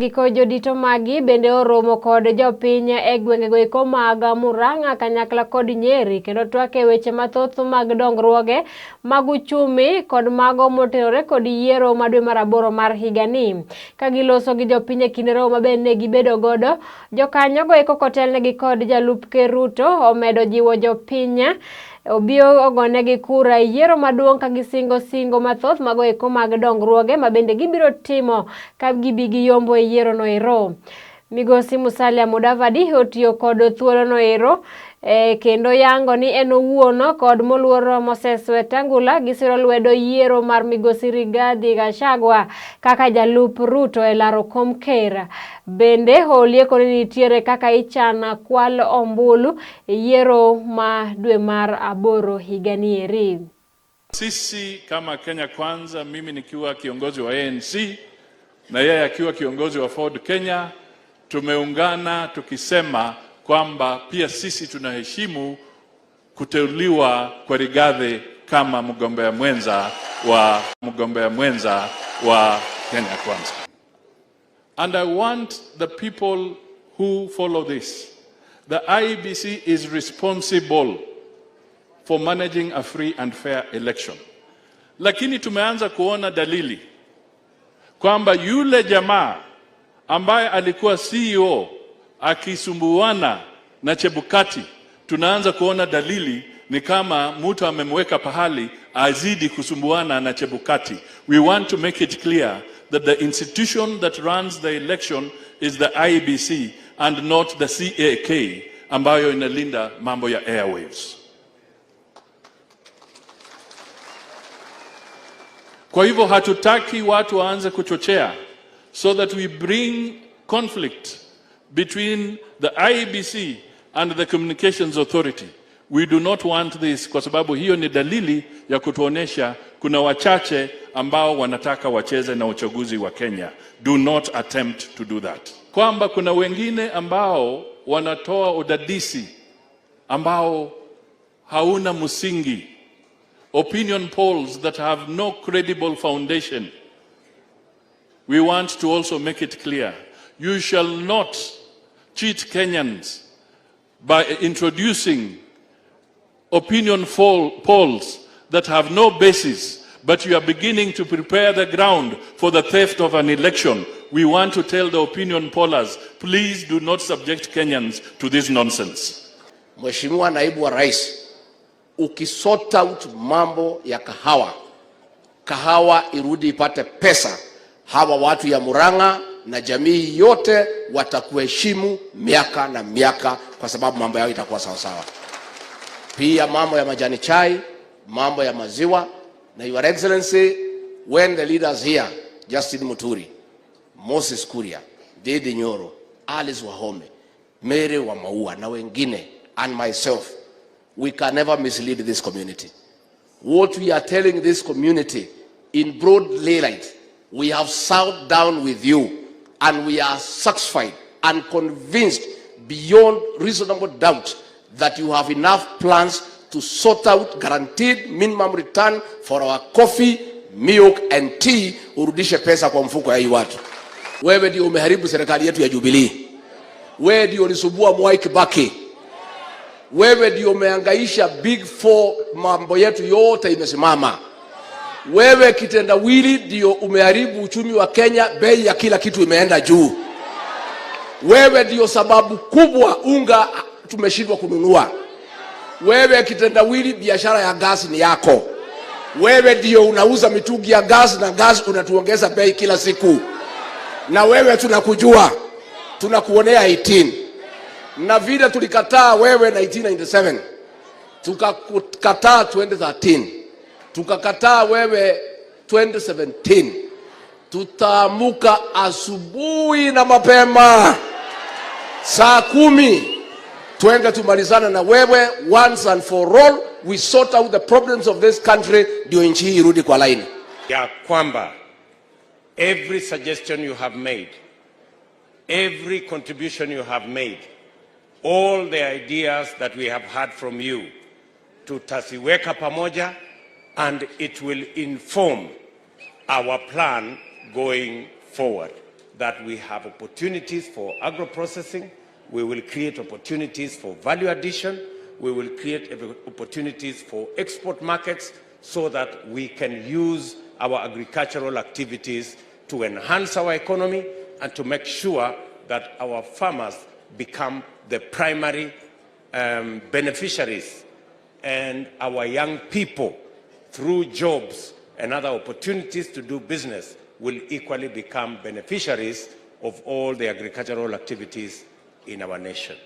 Giko jodito magi bende oromo kod jopiny e gwengego eko mag Murang'a kanyakla kod Nyeri kendo twake weche mathoth mag dongruoge mag uchumi kod mago motenore kod yiero madwe mar 8 mar higani ka giloso gi jopiny e kinde romo mabe ne gibedo godo jokanyogo eko kotelnegi kod jalup Ker Ruto omedo jiwo jopiny obio ogonegi kura yiero maduong' ka gisingo mathoth mago eko mag dongruoge mabende gibiro timo ka gibigi yombo e yiero no ero. Migosi Musalia Mudavadi otiyo kod thuolo no ero kendo yango ni en owuono kod moluor Moses Wetangula gisiro lwedo yiero mar Migosi Rigathi Gachagua kaka jalup Ruto e laro kom ker. Bende olieko ni nitiere kaka ichana kwal ombulu yiero ma dwe mar 8 higani eri. Sisi kama Kenya Kwanza, mimi nikiwa kiongozi wa ANC na yeye akiwa kiongozi wa Ford Kenya, tumeungana tukisema kwamba pia sisi tunaheshimu kuteuliwa kwa Rigathi kama mgombea mwenza wa Kenya Kwanza. And I want the people who follow this. The IEBC is responsible for managing a free and fair election. Lakini tumeanza kuona dalili kwamba yule jamaa ambaye alikuwa CEO akisumbuana na Chebukati, tunaanza kuona dalili ni kama mtu amemweka pahali azidi kusumbuana na Chebukati. We want to make it clear that the institution that runs the election is the IEBC and not the CAK ambayo inalinda mambo ya airwaves. Kwa hivyo hatutaki watu waanze kuchochea so that we bring conflict between the IEBC and the Communications Authority. We do not want this kwa sababu hiyo ni dalili ya kutuonesha kuna wachache ambao wanataka wacheze na uchaguzi wa Kenya. Do not attempt to do that. Kwamba kuna wengine ambao wanatoa udadisi ambao hauna msingi. Opinion polls that have no credible foundation. We want to also make it clear. You shall not cheat Kenyans by introducing opinion polls that have no basis, but you are beginning to prepare the ground for the theft of an election. We want to tell the opinion pollers, please do not subject Kenyans to this nonsense. Mheshimiwa Naibu wa Rais, ukisota out mambo ya kahawa irudi ipate pesa, hawa watu ya Murang'a na jamii yote watakuheshimu miaka na miaka kwa sababu mambo yao itakuwa sawa sawa. Pia mambo ya majani chai, mambo ya maziwa, na Your Excellency, when the leaders here, Justin Muturi, Moses Kuria, Dede Nyoro, Alice Wahome, Mary Wamaua na wengine and myself, we can never mislead this community. What we are telling this community in broad daylight, we have sat down with you and we are satisfied and convinced beyond reasonable doubt that you have enough plans to sort out guaranteed minimum return for our coffee, milk and tea, urudishe pesa kwa mfuko ya hii watu. Wewe ndio umeharibu serikali yetu ya Jubilee. Wewe ndio ulisubua Mwai Kibaki. Wewe ndio umehangaisha Big Four, mambo yetu yote imesimama. Wewe kitendawili ndio umeharibu uchumi wa Kenya, bei ya kila kitu imeenda juu. Wewe ndio sababu kubwa unga tumeshindwa kununua. Wewe kitendawili biashara ya gas ni yako. Wewe ndio unauza mitungi ya gas na gas unatuongeza bei kila siku. Na wewe tunakujua. Tunakuonea 18. Na vile tulikataa wewe 1997, tukakataa 2013, tukakataa wewe 2017, tutaamuka asubuhi na mapema saa 10 tuende tumalizana na wewe once and for all. We sort out the problems of this country, ndio nchi hii irudi kwa line ya kwamba every suggestion you have made, every contribution you have made, all the ideas that we have heard from you, tutasiweka pamoja and it will inform our plan going forward. that we have opportunities for agro-processing, we will create opportunities for value addition, we will create opportunities for export markets so that we can use our agricultural activities to enhance our economy and to make sure that our farmers become the primary beneficiaries, and our young people, through jobs and other opportunities to do business, will equally become beneficiaries of all the agricultural activities in our nation.